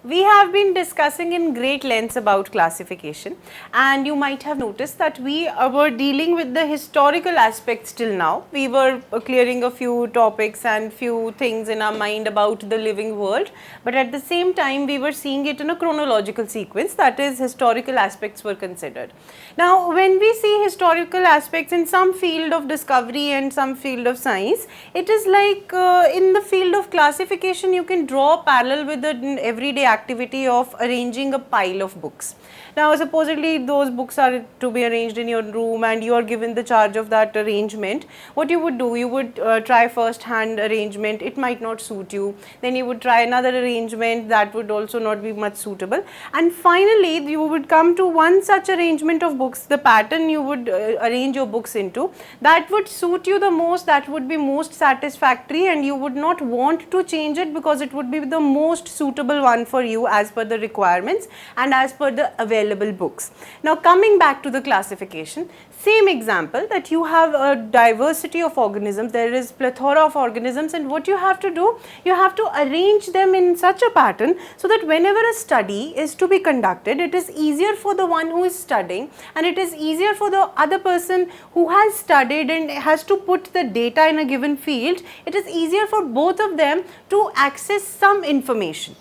We have been discussing in great lengths about classification, and you might have noticed that we were dealing with the historical aspects till now. We were clearing a few topics and few things in our mind about the living world, but at the same time we were seeing it in a chronological sequence, that is, historical aspects were considered. Now, when we see historical aspects in some field of discovery and some field of science, it is like in the field of classification you can draw a parallel with the everyday activity of arranging a pile of books. Now, supposedly those books are to be arranged in your room and you are given the charge of that arrangement. What you would do, you would try first hand arrangement, it might not suit you, then you would try another arrangement, that would also not be much suitable, and finally you would come to one such arrangement of books, the pattern you would arrange your books into, that would suit you the most, that would be most satisfactory, and you would not want to change it because it would be the most suitable one for you as per the requirements and as per the available books. Now, coming back to the classification, same example, that you have a diversity of organisms, there is plethora of organisms, and what you have to do, you have to arrange them in such a pattern so that whenever a study is to be conducted, it is easier for the one who is studying and it is easier for the other person who has studied and has to put the data in a given field. It is easier for both of them to access some information.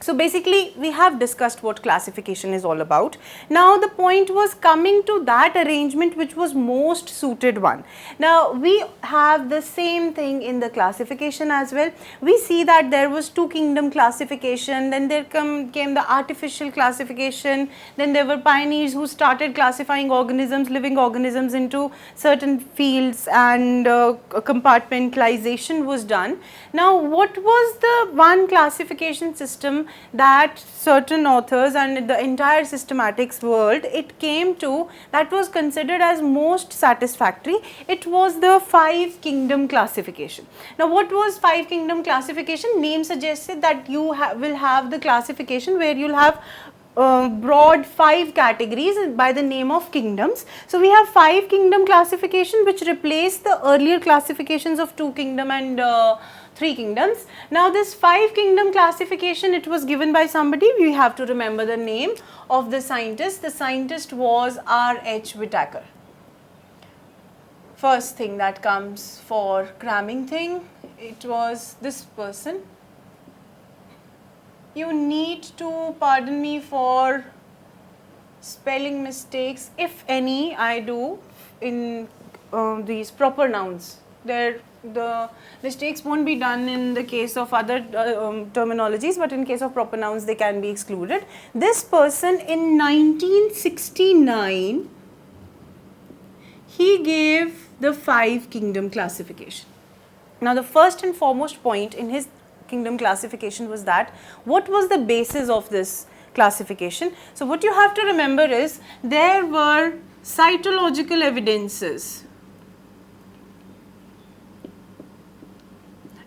So, basically we have discussed what classification is all about. Now, the point was coming to that arrangement which was most suited one. Now, we have the same thing in the classification as well. We see that there was two kingdom classification, then there came the artificial classification, then there were pioneers who started classifying organisms, living organisms into certain fields, and compartmentalization was done. Now, what was the one classification system that certain authors and the entire systematics world it came to that was considered as most satisfactory? It was the 5 kingdom classification. Now, what was 5 kingdom classification? Name suggested that you will have the classification where you will have broad 5 categories by the name of kingdoms. So, we have 5 kingdom classification which replaced the earlier classifications of 2 kingdom and 3 kingdoms. Now, this 5 kingdom classification, it was given by somebody. We have to remember the name of the scientist. The scientist was R.H. Whitaker. First thing that comes for cramming thing, it was this person. You need to pardon me for spelling mistakes, if any I do in these proper nouns. The mistakes won't be done in the case of other terminologies, but in case of proper nouns they can be excluded. This person in 1969, he gave the 5 kingdom classification. Now, the first and foremost point in his kingdom classification was that what was the basis of this classification? So, what you have to remember is there were cytological evidences.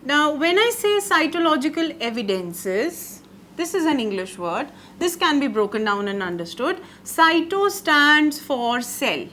Now, when I say cytological evidences, this is an English word, this can be broken down and understood. Cyto stands for cell.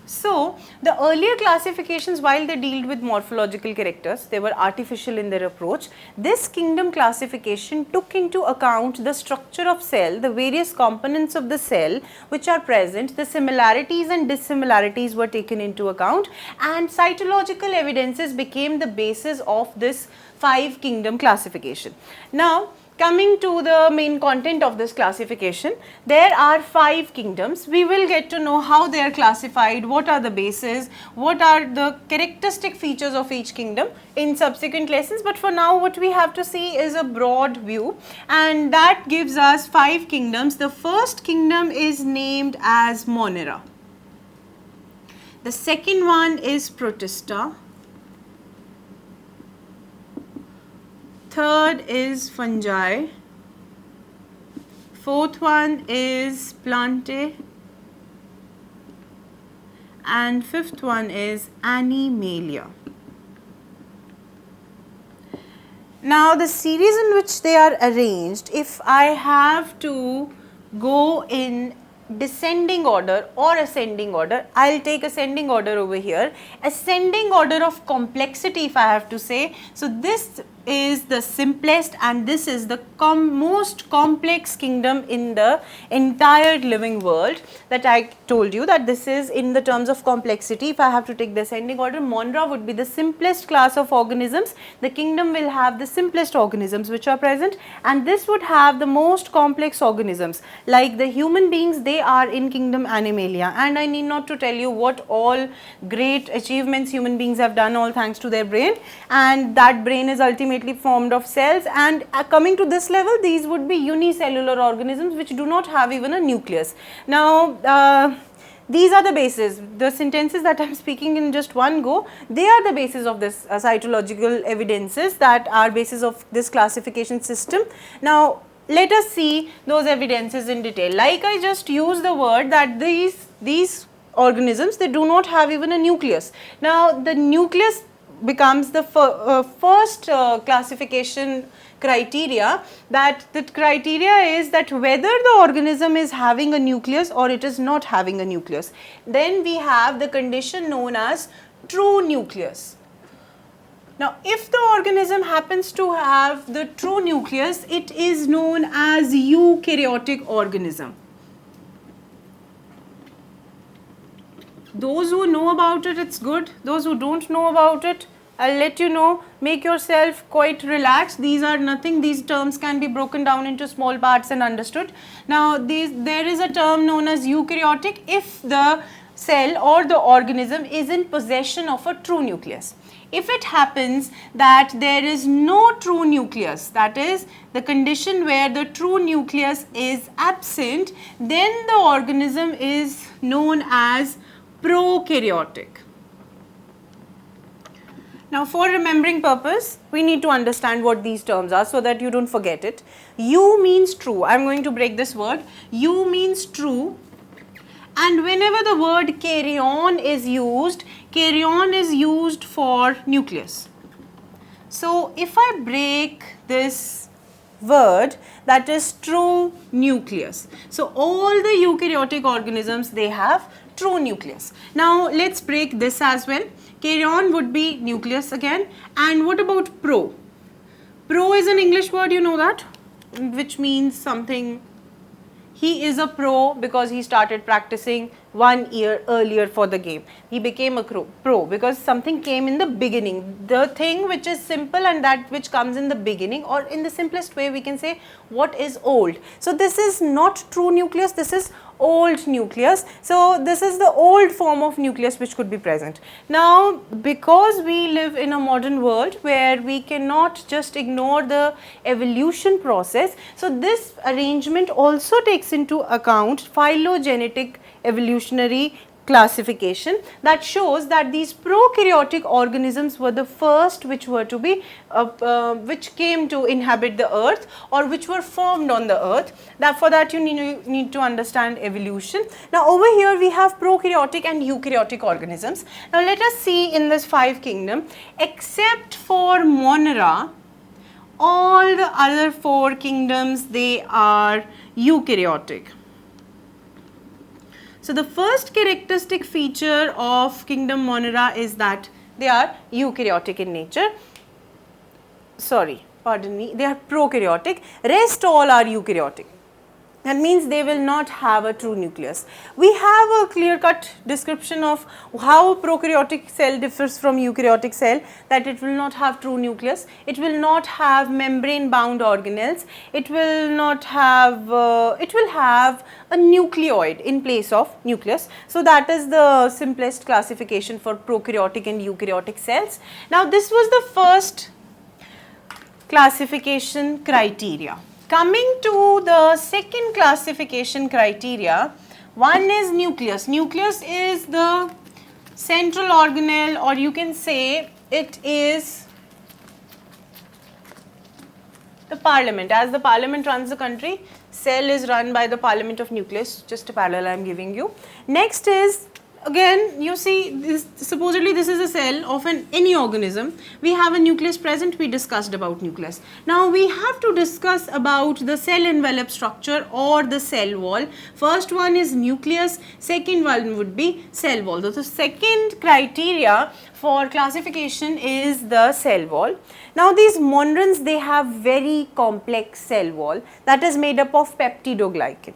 So, the earlier classifications, while they dealt with morphological characters, they were artificial in their approach. This kingdom classification took into account the structure of cell, the various components of the cell which are present, the similarities and dissimilarities were taken into account, and cytological evidences became the basis of this 5 kingdom classification. Now, coming to the main content of this classification, there are 5 kingdoms. We will get to know how they are classified, what are the bases, what are the characteristic features of each kingdom in subsequent lessons. But for now, what we have to see is a broad view, and that gives us 5 kingdoms. The first kingdom is named as Monera. The second one is Protista. Third is fungi, fourth one is plantae, and fifth one is animalia. Now, the series in which they are arranged, if I have to go in descending order or ascending order, I will take ascending order over here. Ascending order of complexity, if I have to say. So, this is the simplest, and this is the most complex kingdom in the entire living world. That I told you that this is in the terms of complexity. If I have to take the ascending order, Monera would be the simplest class of organisms. The kingdom will have the simplest organisms which are present, and this would have the most complex organisms. Like the human beings, they are in kingdom Animalia, and I need not to tell you what all great achievements human beings have done, all thanks to their brain, and that brain is ultimately formed of cells. And coming to this level, these would be unicellular organisms which do not have even a nucleus. Now these are the bases, the sentences that I am speaking in just one go, they are the basis of this cytological evidences that are basis of this classification system. Now let us see those evidences in detail. Like I just used the word that these organisms, they do not have even a nucleus. Now the nucleus becomes the first classification criteria. That the criteria is that whether the organism is having a nucleus or it is not having a nucleus. Then we have the condition known as true nucleus. Now if the organism happens to have the true nucleus, it is known as eukaryotic organism. Those who know about it, it's good. Those who don't know about it, I'll let you know. Make yourself quite relaxed. These are nothing. These terms can be broken down into small parts and understood. Now there is a term known as eukaryotic if the cell or the organism is in possession of a true nucleus. If it happens that there is no true nucleus, that is the condition where the true nucleus is absent, then the organism is known as prokaryotic. Now for remembering purpose, we need to understand what these terms are so that you don't forget it. Eu means true. I am going to break this word. Eu means true, and whenever the word karyon is used for nucleus. So if I break this word, that is true nucleus. So all the eukaryotic organisms, they have true nucleus. Now let's break this as well. Karyon would be nucleus again. And what about pro? Pro is an English word, you know that, which means something. He is a pro because he started practicing 1 year earlier for the game. He became a pro because something came in the beginning. The thing which is simple and that which comes in the beginning, or in the simplest way we can say what is old. So this is not true nucleus, this is old nucleus. So this is the old form of nucleus which could be present. Now because we live in a modern world where we cannot just ignore the evolution process, so this arrangement also takes into account phylogenetic evolutionary classification that shows that these prokaryotic organisms were the first which were to be which came to inhabit the earth or which were formed on the earth. That for that you need to understand evolution. Now over here we have prokaryotic and eukaryotic organisms. Now let us see in this 5 kingdom, except for Monera, all the other 4 kingdoms, they are eukaryotic. So the first characteristic feature of kingdom Monera is that they are eukaryotic in nature. Sorry, pardon me, they are prokaryotic. Rest all are eukaryotic. That means they will not have a true nucleus. We have a clear-cut description of how prokaryotic cell differs from eukaryotic cell, that it will not have true nucleus, it will not have membrane-bound organelles, it will not have, it will have a nucleoid in place of nucleus. So that is the simplest classification for prokaryotic and eukaryotic cells. Now this was the first classification criteria. Coming to the second classification criteria, one is nucleus. Nucleus is the central organelle, or you can say it is the parliament. As the parliament runs the country, cell is run by the parliament of nucleus, just a parallel I am giving you. Next is again, you see, supposedly this is a cell of any organism. We have a nucleus present. We discussed about nucleus. Now we have to discuss about the cell envelope structure or the cell wall. First one is nucleus. Second one would be cell wall. So the second criteria for classification is the cell wall. Now these monrons, they have very complex cell wall that is made up of peptidoglycan.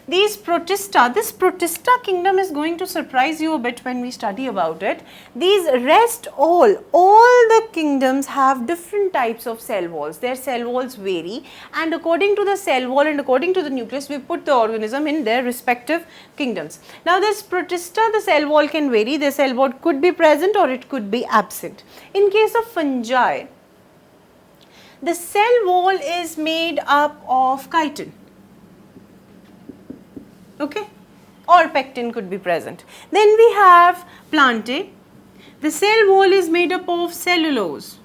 These protista, this protista kingdom is going to surprise you a bit when we study about it. These rest all the kingdoms have different types of cell walls. Their cell walls vary, and according to the cell wall and according to the nucleus, we put the organism in their respective kingdoms. Now this protista, the cell wall can vary. The cell wall could be present or it could be absent. In case of fungi, the cell wall is made up of chitin. Okay, or pectin could be present. Then we have plantae. The cell wall is made up of cellulose.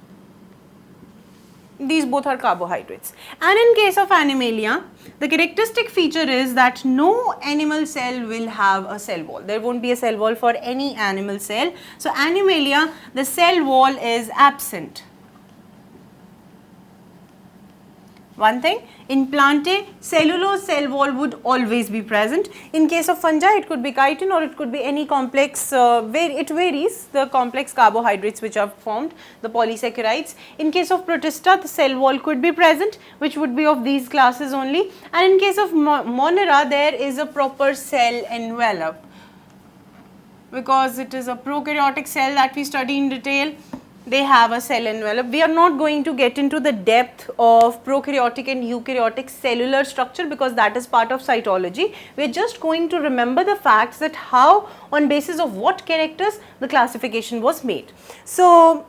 These both are carbohydrates. And in case of Animalia, the characteristic feature is that no animal cell will have a cell wall. There won't be a cell wall for any animal cell. So Animalia, the cell wall is absent. One thing, in plantae, cellulose cell wall would always be present. In case of fungi, it could be chitin or it could be any complex, it varies, the complex carbohydrates which are formed, the polysaccharides. In case of protista, the cell wall could be present, which would be of these classes only. And in case of monera, there is a proper cell envelope, because it is a prokaryotic cell that we study in detail. They have a cell envelope. We are not going to get into the depth of prokaryotic and eukaryotic cellular structure because that is part of cytology. We are just going to remember the facts that how, on basis of what characters the classification was made. So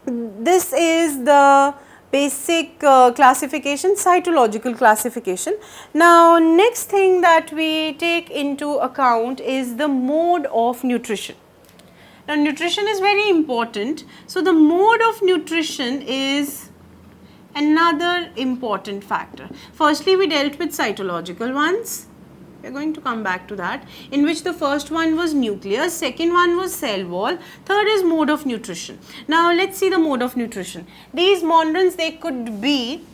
this is the basic classification, cytological classification. Now next thing that we take into account is the mode of nutrition. Now nutrition is very important. So the mode of nutrition is another important factor. Firstly, we dealt with cytological ones. We are going to come back to that, in which the first one was nucleus, second one was cell wall, third is mode of nutrition. Now let's see the mode of nutrition. These monrons, they could be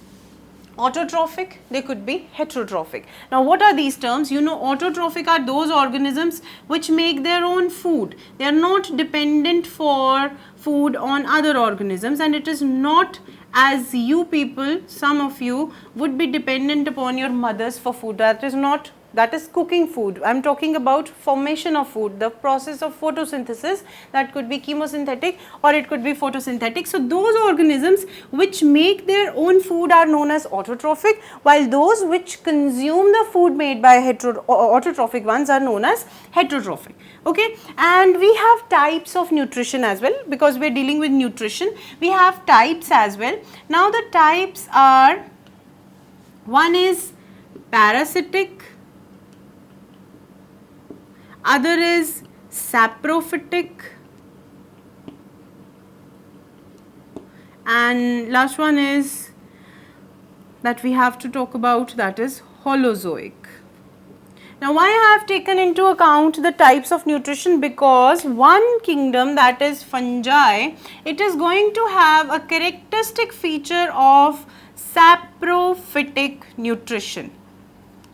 autotrophic, they could be heterotrophic. Now what are these terms? You know, autotrophic are those organisms which make their own food. They are not dependent for food on other organisms, and it is not as you people, some of you would be dependent upon your mothers for food. That is not, that is cooking food. I am talking about formation of food, the process of photosynthesis. That could be chemosynthetic or it could be photosynthetic. So those organisms which make their own food are known as autotrophic, while those which consume the food made by autotrophic ones are known as heterotrophic. Okay, and we have types of nutrition as well, because we are dealing with nutrition. We have types as well. Now the types are, one is parasitic, other is saprophytic, and last one is that we have to talk about, that is holozoic. Now why I have taken into account the types of nutrition? Because one kingdom, that is fungi, it is going to have a characteristic feature of saprophytic nutrition.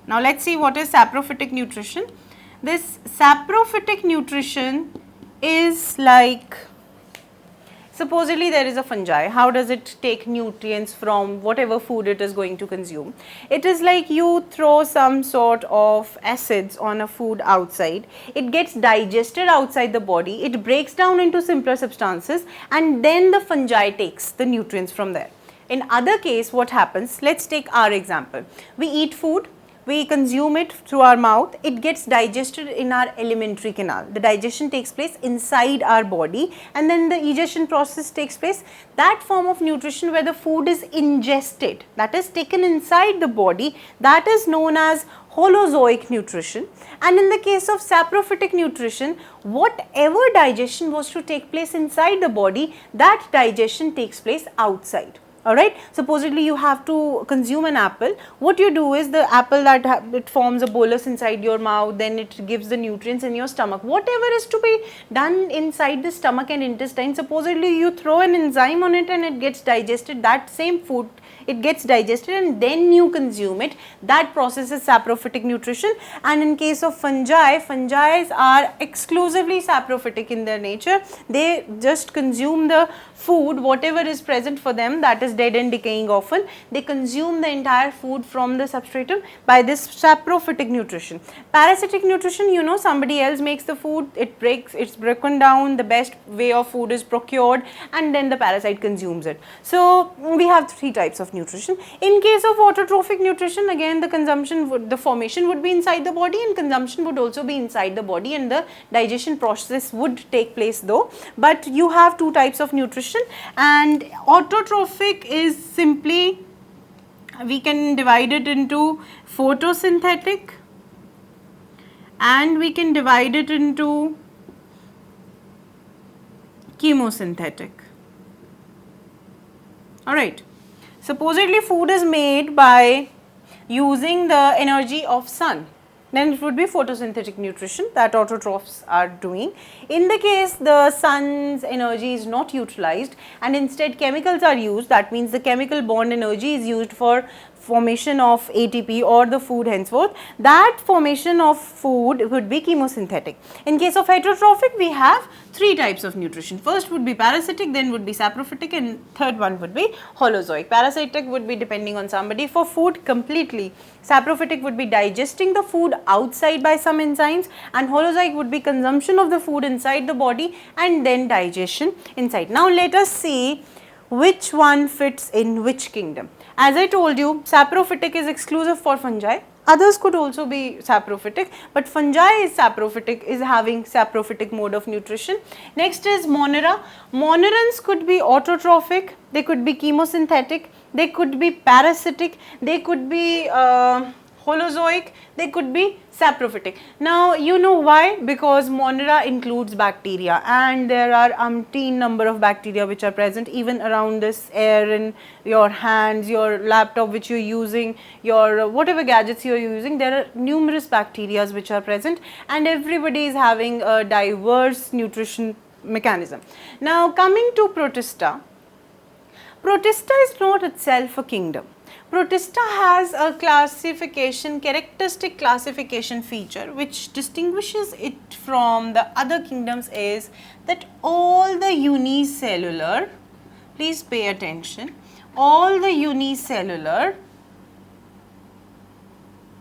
Now let's see what is saprophytic nutrition. This saprophytic nutrition is like, supposedly there is a fungi. How does it take nutrients from whatever food it is going to consume? It is like you throw some sort of acids on a food outside. It gets digested outside the body. It breaks down into simpler substances, and then the fungi takes the nutrients from there. In other case, what happens? Let's take our example. We eat food. We consume it through our mouth, it gets digested in our alimentary canal. The digestion takes place inside our body, and then the egestion process takes place. That form of nutrition where the food is ingested, that is taken inside the body, that is known as holozoic nutrition. And in the case of saprophytic nutrition, whatever digestion was to take place inside the body, that digestion takes place outside. Alright, supposedly you have to consume an apple. What you do is the apple it forms a bolus inside your mouth, then it gives the nutrients in your stomach. Whatever is to be done inside the stomach and intestine, supposedly you throw an enzyme on it and it gets digested, that same food it gets digested and then you consume it. That process is saprophytic nutrition. And in case of fungi, fungi are exclusively saprophytic in their nature. They just consume the food, whatever is present for them, that is dead and decaying often. They consume the entire food from the substratum by this saprophytic nutrition. Parasitic nutrition, you know, somebody else makes the food, it's broken down, the best way of food is procured and then the parasite consumes it. So we have three types of nutrition. In case of autotrophic nutrition, again the formation would be inside the body and consumption would also be inside the body, and the digestion process would take place though. But you have two types of nutrition, and autotrophic is simply, we can divide it into photosynthetic and we can divide it into chemosynthetic. Alright, supposedly food is made by using the energy of sun, then it would be photosynthetic nutrition that autotrophs are doing. In the case the sun's energy is not utilized and instead chemicals are used, that means the chemical bond energy is used for formation of ATP or the food henceforth, that formation of food would be chemosynthetic. In case of heterotrophic, we have three types of nutrition. First would be parasitic, then would be saprophytic, and third one would be holozoic. Parasitic would be depending on somebody for food completely. Saprophytic would be digesting the food outside by some enzymes, and holozoic would be consumption of the food inside the body and then digestion inside. Now let us see which one fits in which kingdom. As I told you, saprophytic is exclusive for fungi. Others could also be saprophytic, but fungi is saprophytic, is having saprophytic mode of nutrition. Next is Monera. Monerans could be autotrophic, they could be chemosynthetic, they could be parasitic, they could be holozoic, they could be saprophytic. Now you know why? Because Monera includes bacteria and there are umpteen number of bacteria which are present even around this air, in your hands, your laptop which you are using, your whatever gadgets you are using, there are numerous bacteria which are present and everybody is having a diverse nutrition mechanism. Now coming to Protista, Protista is not itself a kingdom. Protista has a characteristic classification feature which distinguishes it from the other kingdoms is that all the unicellular, please pay attention, all the unicellular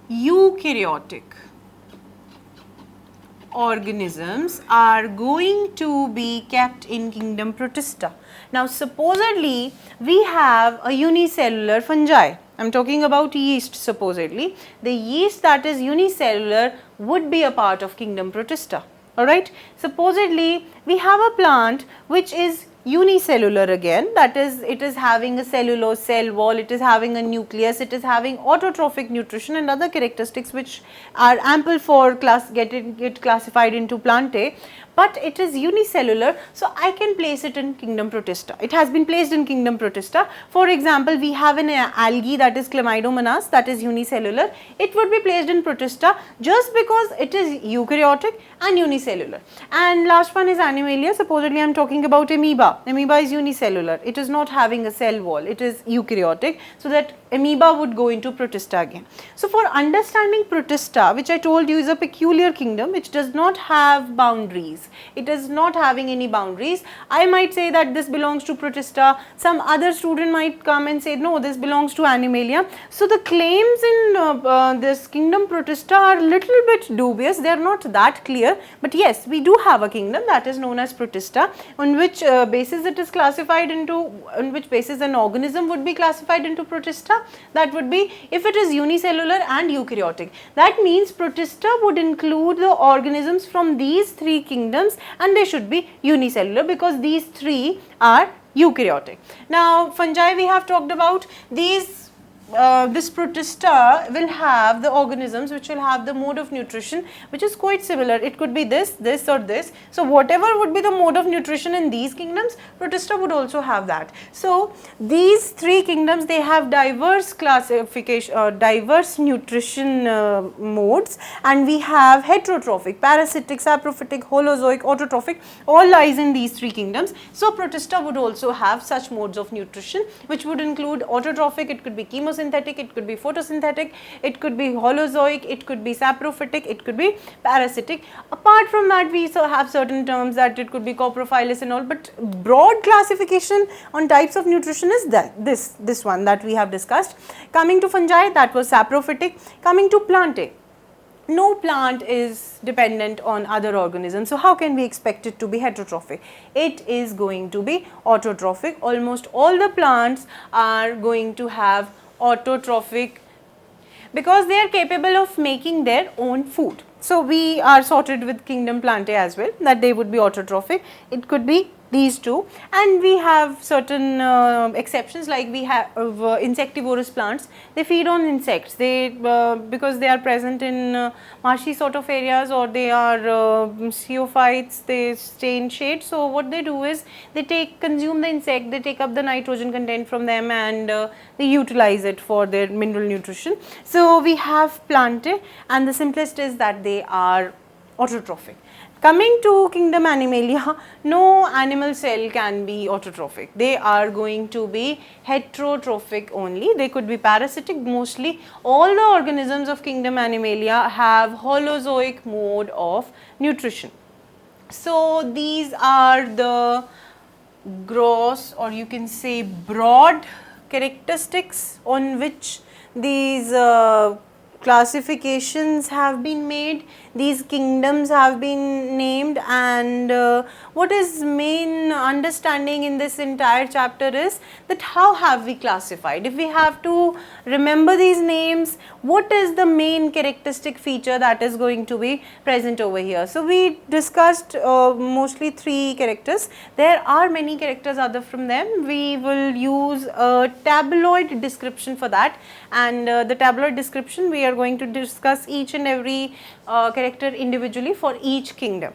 eukaryotic organisms are going to be kept in kingdom Protista. Now supposedly we have a unicellular fungi. I am talking about yeast supposedly. The yeast that is unicellular would be a part of kingdom Protista. Alright. Supposedly we have a plant which is unicellular again, that is it is having a cellulose cell wall, it is having a nucleus, it is having autotrophic nutrition and other characteristics which are ample for get classified into plantae, but it is unicellular, so I can place it in kingdom Protista. It has been placed in kingdom Protista. For example, we have an algae that is Chlamydomonas that is unicellular. It would be placed in Protista just because it is eukaryotic and unicellular. And last one is Animalia. Supposedly I am talking about amoeba. Amoeba is unicellular. It is not having a cell wall. It is eukaryotic, so that amoeba would go into Protista again. So for understanding Protista, which I told you is a peculiar kingdom which does not have boundaries. It is not having any boundaries. I might say that this belongs to Protista. Some other student might come and say no, this belongs to Animalia. So the claims in this kingdom Protista are little bit dubious. They are not that clear. But yes, we do have a kingdom that is known as Protista, on which basis it is classified into, on which basis an organism would be classified into Protista. That would be if it is unicellular and eukaryotic. That means Protista would include the organisms from these three kingdoms and they should be unicellular because these three are eukaryotic. Now fungi we have talked about. These this protista will have the organisms which will have the mode of nutrition which is quite similar. It could be this, this or this. So whatever would be the mode of nutrition in these kingdoms, protista would also have that. So these three kingdoms, they have diverse classification, diverse nutrition modes, and we have heterotrophic, parasitic, saprophytic, holozoic, autotrophic, all lies in these three kingdoms. So protista would also have such modes of nutrition which would include autotrophic, it could be chemosynthetic, it could be photosynthetic, it could be holozoic, it could be saprophytic, it could be parasitic. Apart from that, we have certain terms that it could be coprophilous and all, but broad classification on types of nutrition is that this one that we have discussed. Coming to fungi, that was saprophytic. Coming to plantae, no plant is dependent on other organisms. So how can we expect it to be heterotrophic? It is going to be autotrophic. Almost all the plants are going to have autotrophic because they are capable of making their own food. So we are sorted with kingdom plantae as well, that they would be autotrophic. It could be these two, and we have certain exceptions, like we have insectivorous plants. They feed on insects, they because they are present in marshy sort of areas, or they are zeophytes, they stay in shade. So what they do is they consume the insect, they take up the nitrogen content from them, and they utilize it for their mineral nutrition. So we have plantae, and the simplest is that they are autotrophic. Coming to kingdom Animalia, no animal cell can be autotrophic. They are going to be heterotrophic only. They could be parasitic. Mostly all the organisms of kingdom Animalia have holozoic mode of nutrition. So these are the gross, or you can say broad, characteristics on which these classifications have been made, these kingdoms have been named, and what is main understanding in this entire chapter is that how have we classified. If we have to remember these names, what is the main characteristic feature that is going to be present over here. So we discussed mostly three characters. There are many characters other from them. We will use a tabloid description for that, and the tabloid description, we are going to discuss each and every character individually for each kingdom.